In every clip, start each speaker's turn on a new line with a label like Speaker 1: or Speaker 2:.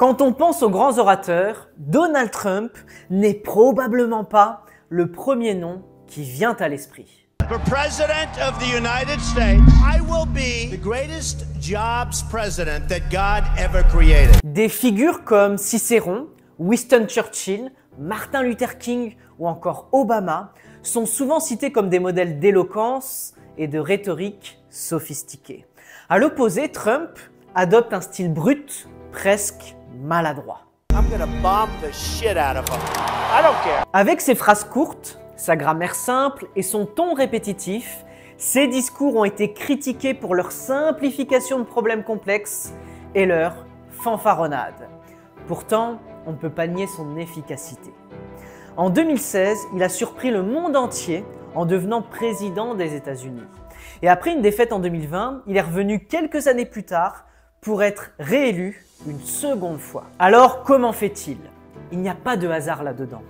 Speaker 1: Quand on pense aux grands orateurs, Donald Trump n'est probablement pas le premier nom qui vient à l'esprit.
Speaker 2: For President of the United States, I will be the greatest jobs president that God ever created.
Speaker 1: Des figures comme Cicéron, Winston Churchill, Martin Luther King ou encore Obama sont souvent cités comme des modèles d'éloquence et de rhétorique sophistiquée. À l'opposé, Trump adopte un style brut, presque maladroit.
Speaker 2: I'm gonna bomb the shit out of him. I don't care.
Speaker 1: Avec ses phrases courtes, sa grammaire simple et son ton répétitif, ses discours ont été critiqués pour leur simplification de problèmes complexes et leur fanfaronnade. Pourtant, on ne peut pas nier son efficacité. En 2016, il a surpris le monde entier en devenant président des États-Unis. Et après une défaite en 2020, il est revenu quelques années plus tard pour être réélu une seconde fois. Alors, comment fait-il? Il n'y a pas de hasard là-dedans.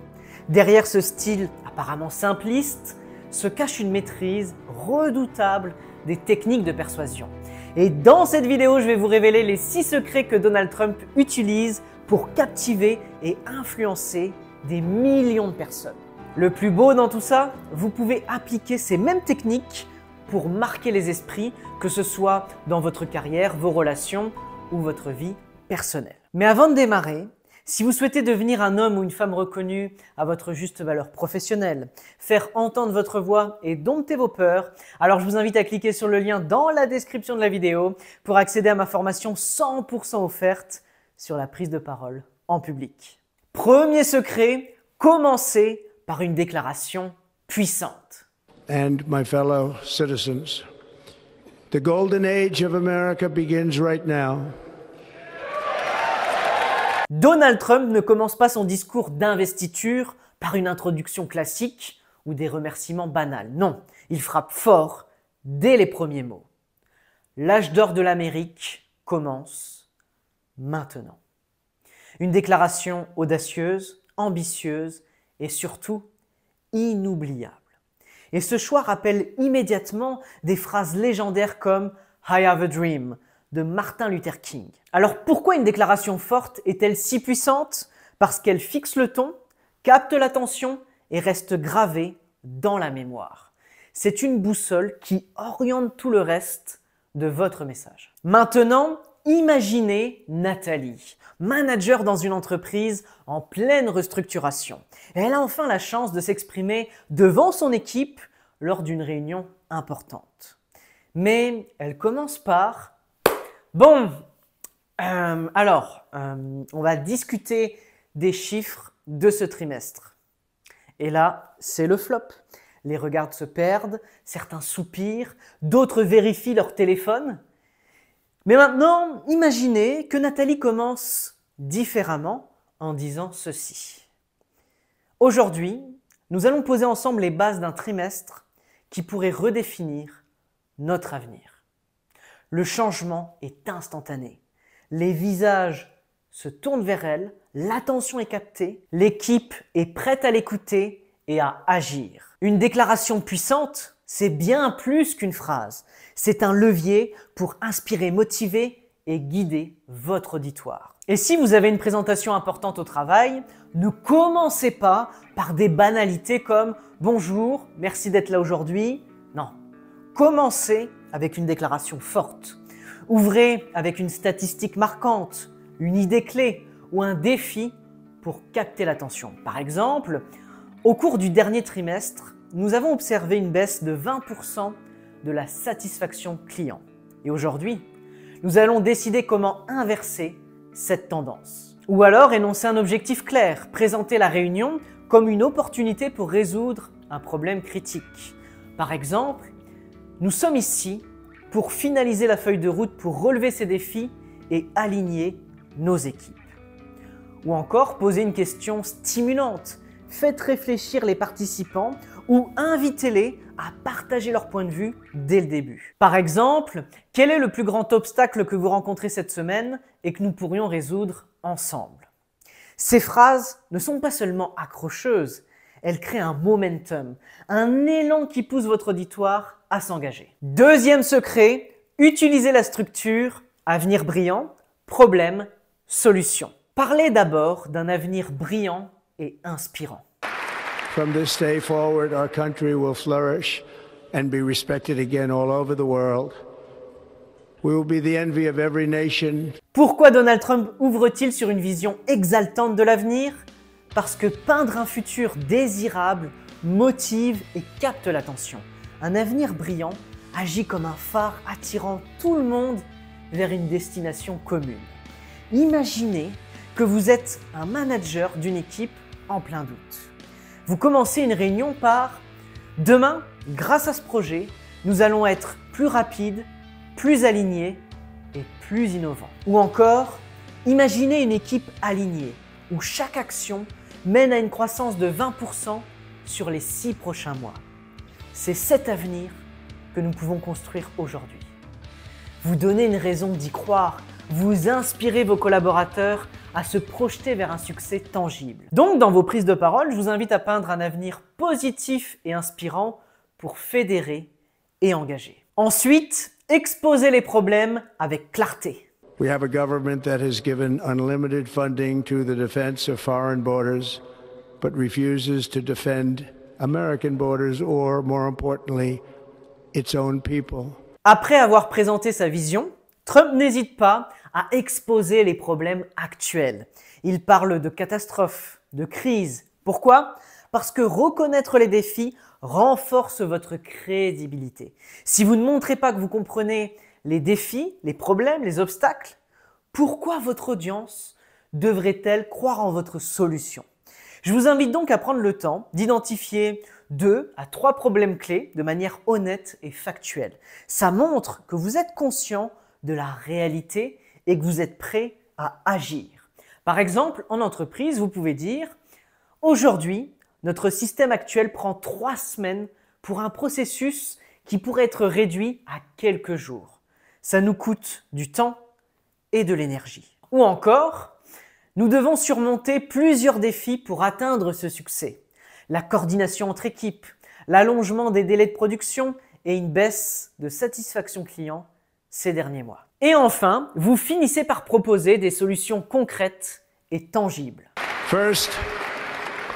Speaker 1: Derrière ce style apparemment simpliste se cache une maîtrise redoutable des techniques de persuasion. Et dans cette vidéo, je vais vous révéler les 6 secrets que Donald Trump utilise pour captiver et influencer des millions de personnes. Le plus beau dans tout ça, vous pouvez appliquer ces mêmes techniques pour marquer les esprits, que ce soit dans votre carrière, vos relations ou votre vie personnelle. Mais avant de démarrer, si vous souhaitez devenir un homme ou une femme reconnu à votre juste valeur professionnelle, faire entendre votre voix et dompter vos peurs, alors je vous invite à cliquer sur le lien dans la description de la vidéo pour accéder à ma formation 100% offerte sur la prise de parole en public. Premier secret, commencez par une déclaration puissante.
Speaker 3: And my fellow citizens, the golden age of America begins right now.
Speaker 1: Donald Trump ne commence pas son discours d'investiture par une introduction classique ou des remerciements banals. Non, il frappe fort dès les premiers mots. L'âge d'or de l'Amérique commence maintenant. Une déclaration audacieuse, ambitieuse et surtout inoubliable. Et ce choix rappelle immédiatement des phrases légendaires comme « I have a dream » de Martin Luther King. Alors pourquoi une déclaration forte est-elle si puissante? Parce qu'elle fixe le ton, capte l'attention et reste gravée dans la mémoire. C'est une boussole qui oriente tout le reste de votre message. Maintenant, imaginez Nathalie, manager dans une entreprise en pleine restructuration. Elle a enfin la chance de s'exprimer devant son équipe lors d'une réunion importante. Mais elle commence par « Bon, on va discuter des chiffres de ce trimestre. » Et là, c'est le flop. Les regards se perdent, certains soupirent, d'autres vérifient leur téléphone. Mais maintenant, imaginez que Nathalie commence différemment en disant ceci. Aujourd'hui, nous allons poser ensemble les bases d'un trimestre qui pourrait redéfinir notre avenir. Le changement est instantané. Les visages se tournent vers elle, l'attention est captée, l'équipe est prête à l'écouter et à agir. Une déclaration puissante, c'est bien plus qu'une phrase. C'est un levier pour inspirer, motiver et guider votre auditoire. Et si vous avez une présentation importante au travail, ne commencez pas par des banalités comme « Bonjour, merci d'être là aujourd'hui ». Non, commencez avec une déclaration forte. Ouvrez avec une statistique marquante, une idée clé ou un défi pour capter l'attention. Par exemple, au cours du dernier trimestre, nous avons observé une baisse de 20% de la satisfaction client. Et aujourd'hui, nous allons décider comment inverser cette tendance. Ou alors énoncer un objectif clair, présenter la réunion comme une opportunité pour résoudre un problème critique. Par exemple, nous sommes ici pour finaliser la feuille de route pour relever ces défis et aligner nos équipes. Ou encore poser une question stimulante. Faites réfléchir les participants ou invitez-les à partager leur point de vue dès le début. Par exemple, quel est le plus grand obstacle que vous rencontrez cette semaine et que nous pourrions résoudre ensemble? Ces phrases ne sont pas seulement accrocheuses, elles créent un momentum, un élan qui pousse votre auditoire à s'engager. Deuxième secret, utilisez la structure avenir brillant, problème, solution. Parlez d'abord d'un avenir brillant et inspirant.
Speaker 3: From this day forward, our country will flourish and be respected again all over the world. We will be the envy of every nation.
Speaker 1: Pourquoi Donald Trump ouvre-t-il sur une vision exaltante de l'avenir? Parce que peindre un futur désirable motive et capte l'attention. Un avenir brillant agit comme un phare attirant tout le monde vers une destination commune. Imaginez que vous êtes un manager d'une équipe en plein doute. Vous commencez une réunion par « Demain, grâce à ce projet, nous allons être plus rapides, plus alignés et plus innovants. » Ou encore, imaginez une équipe alignée où chaque action mène à une croissance de 20% sur les 6 prochains mois. C'est cet avenir que nous pouvons construire aujourd'hui. Vous donnez une raison d'y croire, vous inspirez vos collaborateurs à se projeter vers un succès tangible. Donc, dans vos prises de parole, je vous invite à peindre un avenir positif et inspirant pour fédérer et engager. Ensuite, exposez les problèmes avec clarté.
Speaker 3: We have a government that has given unlimited funding to the defense of foreign borders, but refuses to defend American borders or, more importantly, its own people.
Speaker 1: Après avoir présenté sa vision, Trump n'hésite pas à exposer les problèmes actuels. Il parle de catastrophes, de crises. Pourquoi? Parce que reconnaître les défis renforce votre crédibilité. Si vous ne montrez pas que vous comprenez les défis, les problèmes, les obstacles, pourquoi votre audience devrait-elle croire en votre solution? Je vous invite donc à prendre le temps d'identifier 2 à 3 problèmes clés de manière honnête et factuelle. Ça montre que vous êtes conscient de la réalité et que vous êtes prêt à agir. Par exemple, en entreprise, vous pouvez dire « Aujourd'hui, notre système actuel prend 3 semaines pour un processus qui pourrait être réduit à quelques jours. Ça nous coûte du temps et de l'énergie. » Ou encore, « Nous devons surmonter plusieurs défis pour atteindre ce succès. La coordination entre équipes, l'allongement des délais de production et une baisse de satisfaction client ces derniers mois. » Et enfin, vous finissez par proposer des solutions concrètes et tangibles.
Speaker 3: First,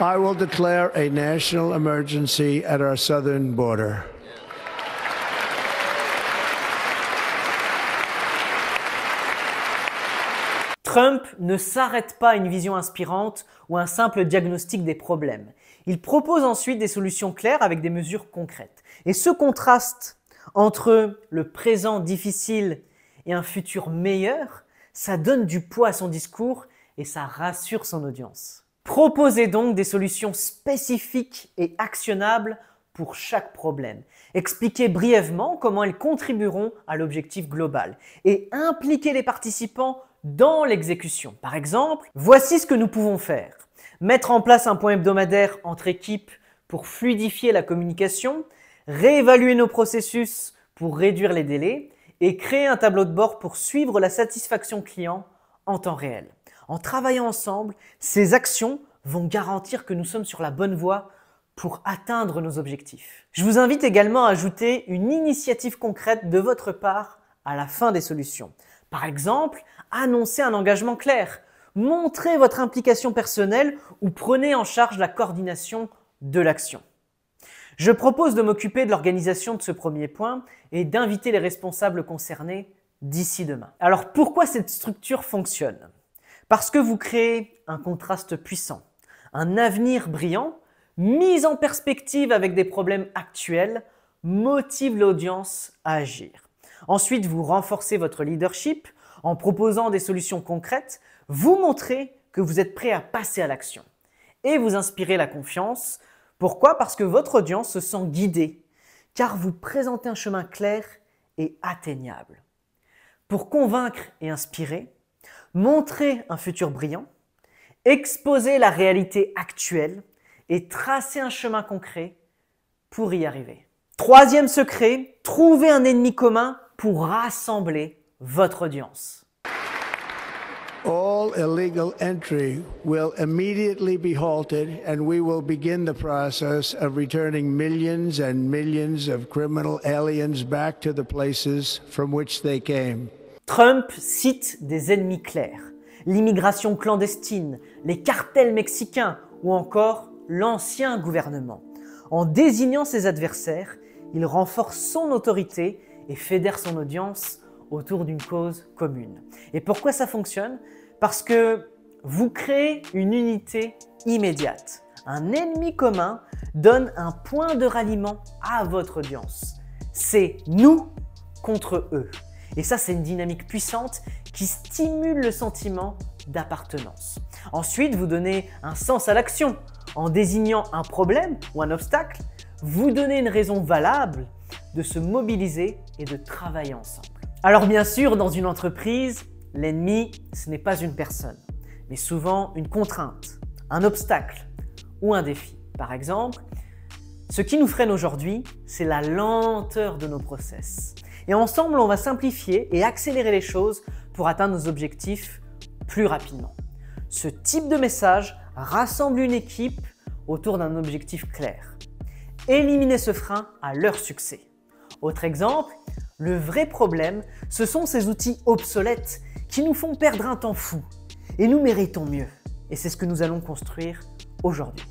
Speaker 3: I will declare a national emergency at our southern border.
Speaker 1: Trump ne s'arrête pas à une vision inspirante ou un simple diagnostic des problèmes. Il propose ensuite des solutions claires avec des mesures concrètes. Et ce contraste entre le présent difficile et un futur meilleur, ça donne du poids à son discours et ça rassure son audience. Proposez donc des solutions spécifiques et actionnables pour chaque problème. Expliquez brièvement comment elles contribueront à l'objectif global et impliquez les participants dans l'exécution. Par exemple, voici ce que nous pouvons faire. Mettre en place un point hebdomadaire entre équipes pour fluidifier la communication, réévaluer nos processus pour réduire les délais et créer un tableau de bord pour suivre la satisfaction client en temps réel. En travaillant ensemble, ces actions vont garantir que nous sommes sur la bonne voie pour atteindre nos objectifs. Je vous invite également à ajouter une initiative concrète de votre part à la fin des solutions. Par exemple, annoncez un engagement clair, montrez votre implication personnelle ou prenez en charge la coordination de l'action. Je propose de m'occuper de l'organisation de ce premier point et d'inviter les responsables concernés d'ici demain. Alors pourquoi cette structure fonctionne? Parce que vous créez un contraste puissant, un avenir brillant, mis en perspective avec des problèmes actuels, motive l'audience à agir. Ensuite, vous renforcez votre leadership en proposant des solutions concrètes, vous montrez que vous êtes prêt à passer à l'action et vous inspirez la confiance. Pourquoi? Parce que votre audience se sent guidée, car vous présentez un chemin clair et atteignable. Pour convaincre et inspirer, montrez un futur brillant, exposez la réalité actuelle et tracez un chemin concret pour y arriver. Troisième secret, trouvez un ennemi commun pour rassembler votre audience.
Speaker 3: All illegal entry will immediately be halted, and we will begin the process of returning millions and millions of criminal aliens back to the places from which they came.
Speaker 1: Trump cite des ennemis clairs. l'immigration clandestine, les cartels mexicains ou encore l'ancien gouvernement. En désignant ses adversaires, il renforce son autorité et fédère son audience autour d'une cause commune. Et pourquoi ça fonctionne? Parce que vous créez une unité immédiate. Un ennemi commun donne un point de ralliement à votre audience. C'est nous contre eux. Et ça, c'est une dynamique puissante qui stimule le sentiment d'appartenance. Ensuite, vous donnez un sens à l'action. En désignant un problème ou un obstacle, vous donnez une raison valable de se mobiliser et de travailler ensemble. Alors bien sûr, dans une entreprise, l'ennemi, ce n'est pas une personne, mais souvent une contrainte, un obstacle ou un défi. Par exemple, ce qui nous freine aujourd'hui, c'est la lenteur de nos process. Et ensemble, on va simplifier et accélérer les choses pour atteindre nos objectifs plus rapidement. Ce type de message rassemble une équipe autour d'un objectif clair. Éliminer ce frein à leur succès. Autre exemple, le vrai problème, ce sont ces outils obsolètes qui nous font perdre un temps fou. Et nous méritons mieux. Et c'est ce que nous allons construire aujourd'hui.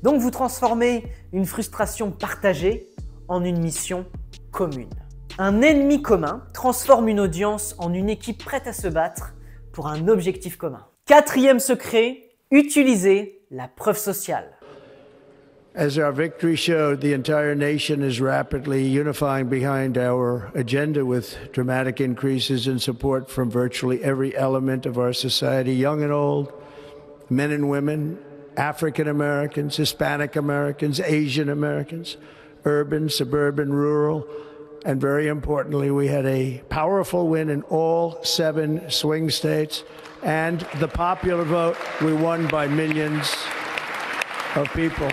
Speaker 1: Donc vous transformez une frustration partagée en une mission commune. Un ennemi commun transforme une audience en une équipe prête à se battre pour un objectif commun. Quatrième secret, utilisez la preuve sociale.
Speaker 3: As our victory showed, the entire nation is rapidly unifying behind our agenda with dramatic increases in support from virtually every element of our society, young and old, men and women, African Americans, Hispanic Americans, Asian Americans, urban, suburban, rural, and very importantly, we had a powerful win in all 7 swing states, and the popular vote, we won by millions of people.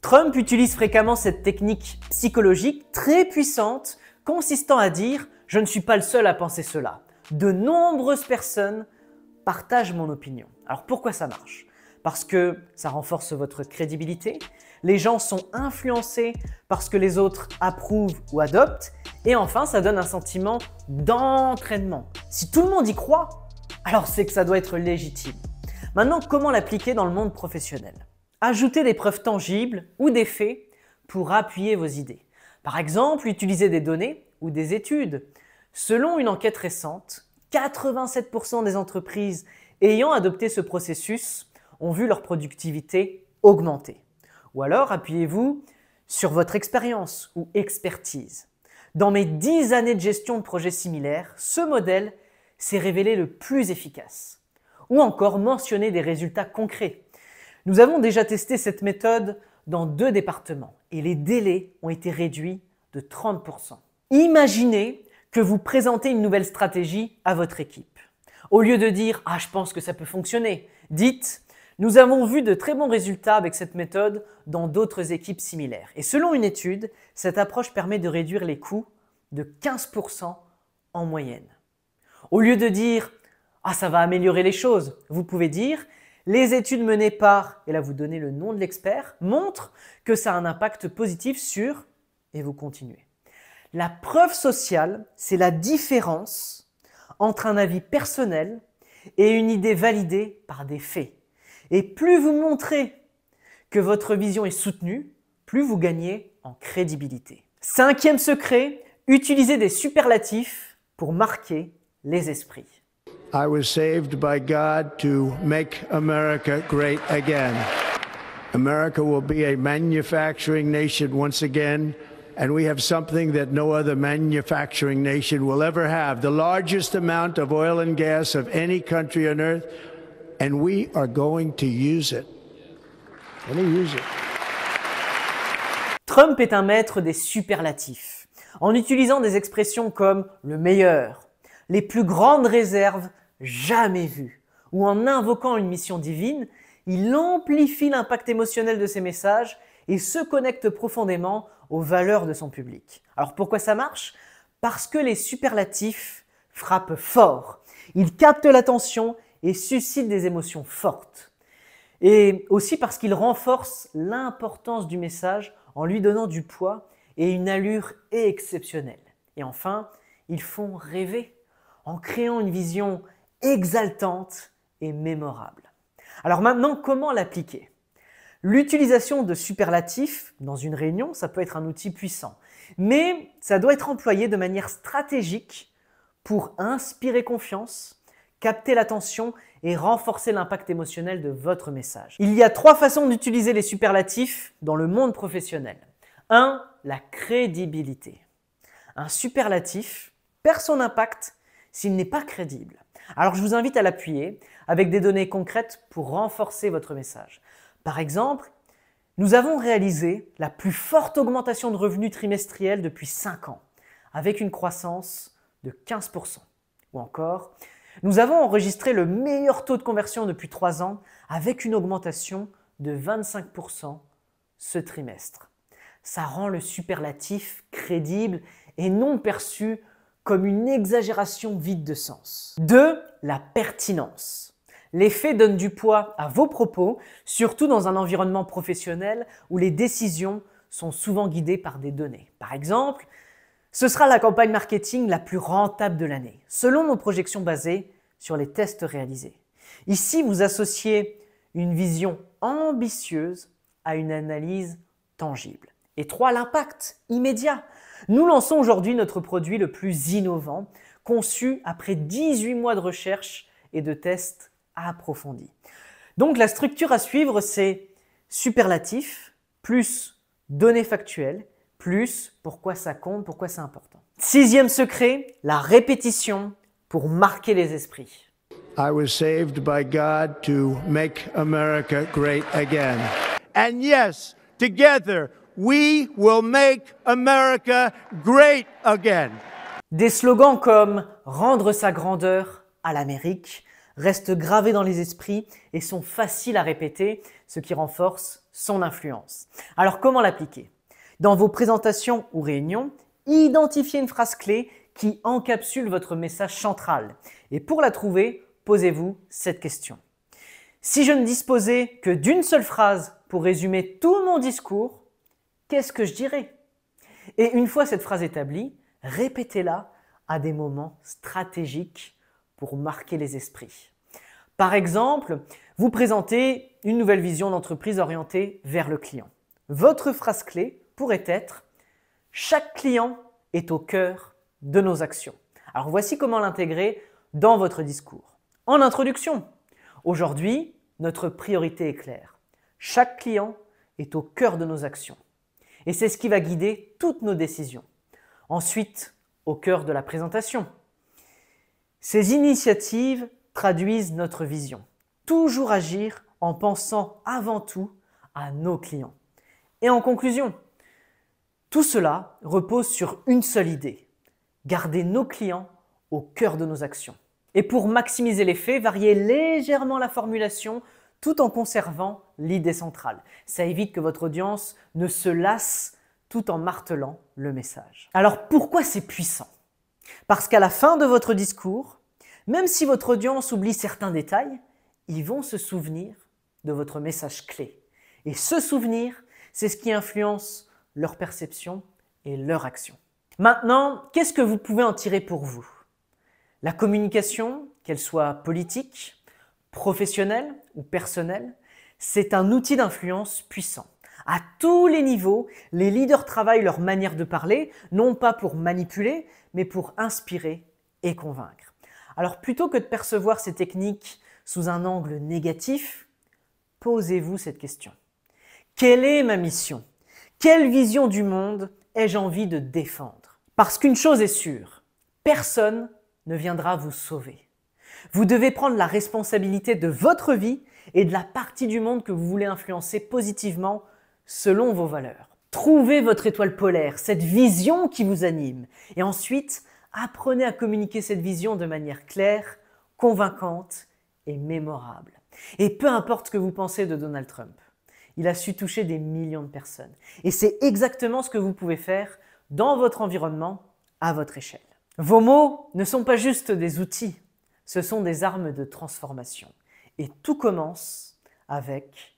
Speaker 1: Trump utilise fréquemment cette technique psychologique très puissante consistant à dire « je ne suis pas le seul à penser cela ». De nombreuses personnes partagent mon opinion. Alors pourquoi ça marche? Parce que ça renforce votre crédibilité, les gens sont influencés par ce que les autres approuvent ou adoptent, et enfin ça donne un sentiment d'entraînement. Si tout le monde y croit, alors c'est que ça doit être légitime. Maintenant, comment l'appliquer dans le monde professionnel? Ajoutez des preuves tangibles ou des faits pour appuyer vos idées. Par exemple, utilisez des données ou des études. Selon une enquête récente, 87% des entreprises ayant adopté ce processus ont vu leur productivité augmenter. Ou alors, appuyez-vous sur votre expérience ou expertise. Dans mes 10 années de gestion de projets similaires, ce modèle s'est révélé le plus efficace. Ou encore, mentionnez des résultats concrets. Nous avons déjà testé cette méthode dans 2 départements et les délais ont été réduits de 30%. Imaginez que vous présentez une nouvelle stratégie à votre équipe. Au lieu de dire « Ah, je pense que ça peut fonctionner », dites « Nous avons vu de très bons résultats avec cette méthode dans d'autres équipes similaires. » Et selon une étude, cette approche permet de réduire les coûts de 15% en moyenne. Au lieu de dire « Ah, ça va améliorer les choses », vous pouvez dire « Les études menées par, et là vous donnez le nom de l'expert, montrent que ça a un impact positif sur, et vous continuez. La preuve sociale, c'est la différence entre un avis personnel et une idée validée par des faits. Et plus vous montrez que votre vision est soutenue, plus vous gagnez en crédibilité. 5e secret, utilisez des superlatifs pour marquer les esprits.
Speaker 3: I was saved by God to make America great again. America will be a manufacturing nation once again, and we have something that no other manufacturing nation will ever have, the largest amount of oil and gas of any country on earth, and we are going to use it.
Speaker 1: Trump est un maître des superlatifs. En utilisant des expressions comme « le meilleur », les plus grandes réserves jamais vues, ou en invoquant une mission divine, il amplifie l'impact émotionnel de ses messages et se connecte profondément aux valeurs de son public. Alors pourquoi ça marche? Parce que les superlatifs frappent fort. Ils captent l'attention et suscitent des émotions fortes. Et aussi parce qu'ils renforcent l'importance du message en lui donnant du poids et une allure exceptionnelle. Et enfin, ils font rêver en créant une vision exaltante et mémorable. Alors maintenant, comment l'appliquer? L'utilisation de superlatifs dans une réunion, ça peut être un outil puissant, mais ça doit être employé de manière stratégique pour inspirer confiance, capter l'attention et renforcer l'impact émotionnel de votre message. Il y a 3 façons d'utiliser les superlatifs dans le monde professionnel. 1. La crédibilité. Un superlatif perd son impact s'il n'est pas crédible. Alors je vous invite à l'appuyer avec des données concrètes pour renforcer votre message. Par exemple, nous avons réalisé la plus forte augmentation de revenus trimestriels depuis 5 ans, avec une croissance de 15%. Ou encore, nous avons enregistré le meilleur taux de conversion depuis 3 ans, avec une augmentation de 25% ce trimestre. Ça rend le superlatif crédible et non perçu comme une exagération vide de sens. 2. La pertinence. Les faits donnent du poids à vos propos, surtout dans un environnement professionnel où les décisions sont souvent guidées par des données. Par exemple, ce sera la campagne marketing la plus rentable de l'année, selon nos projections basées sur les tests réalisés. Ici, vous associez une vision ambitieuse à une analyse tangible. Et 3. L'impact immédiat. Nous lançons aujourd'hui notre produit le plus innovant, conçu après 18 mois de recherche et de tests approfondis. Donc la structure à suivre, c'est superlatif, plus données factuelles, plus pourquoi ça compte, pourquoi c'est important. 6e secret, la répétition pour marquer les esprits.
Speaker 3: I was saved by God to make America great again.
Speaker 2: And yes, together, we will make America great again.
Speaker 1: Des slogans comme « Rendre sa grandeur à l'Amérique » restent gravés dans les esprits et sont faciles à répéter, ce qui renforce son influence. Alors comment l'appliquer? Dans vos présentations ou réunions, identifiez une phrase clé qui encapsule votre message central. Et pour la trouver, posez-vous cette question. Si je ne disposais que d'une seule phrase pour résumer tout mon discours, qu'est-ce que je dirais? Et une fois cette phrase établie, répétez-la à des moments stratégiques pour marquer les esprits. Par exemple, vous présentez une nouvelle vision d'entreprise orientée vers le client. Votre phrase clé pourrait être « Chaque client est au cœur de nos actions ». Alors voici comment l'intégrer dans votre discours. En introduction, aujourd'hui, notre priorité est claire. Chaque client est au cœur de nos actions. Et c'est ce qui va guider toutes nos décisions. Ensuite, au cœur de la présentation. Ces initiatives traduisent notre vision. Toujours agir en pensant avant tout à nos clients. Et en conclusion, tout cela repose sur une seule idée. Garder nos clients au cœur de nos actions. Et pour maximiser l'effet, variez légèrement la formulation tout en conservant l'idée centrale. Ça évite que votre audience ne se lasse tout en martelant le message. Alors pourquoi c'est puissant? Parce qu'à la fin de votre discours, même si votre audience oublie certains détails, ils vont se souvenir de votre message clé. Et ce souvenir, c'est ce qui influence leur perception et leur action. Maintenant, qu'est-ce que vous pouvez en tirer pour vous? La communication, qu'elle soit politique, professionnelle ou personnelle, c'est un outil d'influence puissant. À tous les niveaux, les leaders travaillent leur manière de parler, non pas pour manipuler, mais pour inspirer et convaincre. Alors plutôt que de percevoir ces techniques sous un angle négatif, posez-vous cette question. Quelle est ma mission? Quelle vision du monde ai-je envie de défendre? Parce qu'une chose est sûre, personne ne viendra vous sauver. Vous devez prendre la responsabilité de votre vie et de la partie du monde que vous voulez influencer positivement selon vos valeurs. Trouvez votre étoile polaire, cette vision qui vous anime. Et ensuite, apprenez à communiquer cette vision de manière claire, convaincante et mémorable. Et peu importe ce que vous pensez de Donald Trump, il a su toucher des millions de personnes. Et c'est exactement ce que vous pouvez faire dans votre environnement, à votre échelle. Vos mots ne sont pas juste des outils, ce sont des armes de transformation. Et tout commence avec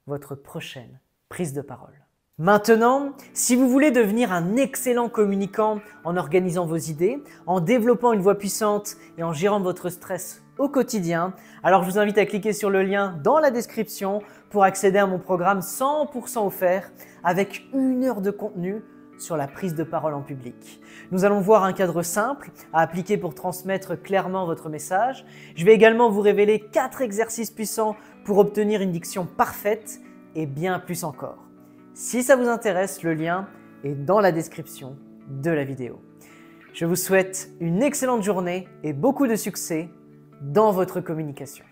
Speaker 1: votre prochaine prise de parole. Maintenant, si vous voulez devenir un excellent communicant en organisant vos idées, en développant une voix puissante et en gérant votre stress au quotidien. Alors je vous invite à cliquer sur le lien dans la description pour accéder à mon programme 100% offert avec 1 heure de contenu sur la prise de parole en public. Nous allons voir un cadre simple à appliquer pour transmettre clairement votre message. Je vais également vous révéler 4 exercices puissants pour obtenir une diction parfaite et bien plus encore. Si ça vous intéresse, le lien est dans la description de la vidéo. Je vous souhaite une excellente journée et beaucoup de succès dans votre communication.